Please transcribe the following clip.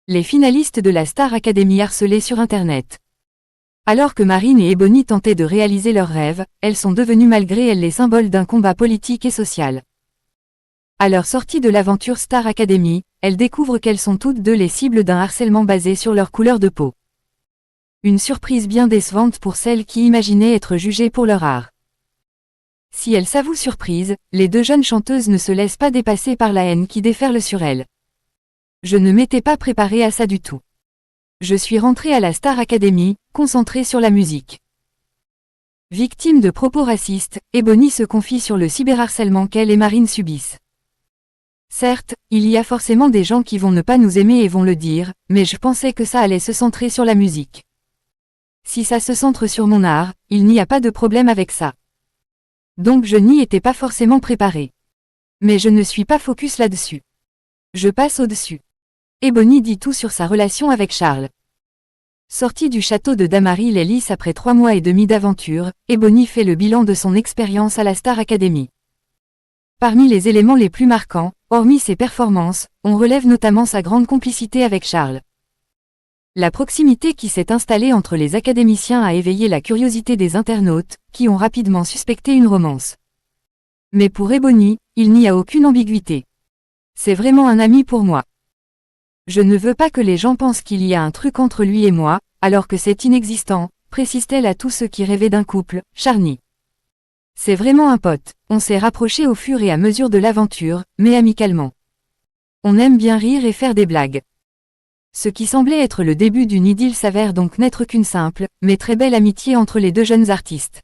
Les finalistes de la Star Academy harcelées sur Internet. Alors que Marine et Ebony tentaient de réaliser leurs rêves, elles sont devenues malgré elles les symboles d'un combat politique et social. À leur sortie de l'aventure Star Academy, elles découvrent qu'elles sont toutes deux les cibles d'un harcèlement basé sur leur couleur de peau. Une surprise bien décevante pour celles qui imaginaient être jugées pour leur art. Si elles s'avouent surprises, les deux jeunes chanteuses ne se laissent pas dépasser par la haine qui déferle sur elles. Je ne m'étais pas préparée à ça du tout. Je suis rentrée à la Star Academy, concentrée sur la musique. Victime de propos racistes, Ebony se confie sur le cyberharcèlement qu'elle et Marine subissent. Certes, il y a forcément des gens qui vont ne pas nous aimer et vont le dire, mais je pensais que ça allait se centrer sur la musique. Si ça se centre sur mon art, il n'y a pas de problème avec ça. Donc je n'y étais pas forcément préparée. Mais je ne suis pas focus là-dessus. Je passe au-dessus. Ebony dit tout sur sa relation avec Charles. Sortie du château de Damary-les-Lys après 3 mois et demi d'aventure, Ebony fait le bilan de son expérience à la Star Academy. Parmi les éléments les plus marquants, hormis ses performances, on relève notamment sa grande complicité avec Charles. La proximité qui s'est installée entre les académiciens a éveillé la curiosité des internautes, qui ont rapidement suspecté une romance. Mais pour Ebony, il n'y a aucune ambiguïté. C'est vraiment un ami pour moi. Je ne veux pas que les gens pensent qu'il y a un truc entre lui et moi, alors que c'est inexistant, précise-t-elle à tous ceux qui rêvaient d'un couple, charni. C'est vraiment un pote, on s'est rapprochés au fur et à mesure de l'aventure, mais amicalement. On aime bien rire et faire des blagues. Ce qui semblait être le début d'une idylle s'avère donc n'être qu'une simple, mais très belle amitié entre les deux jeunes artistes.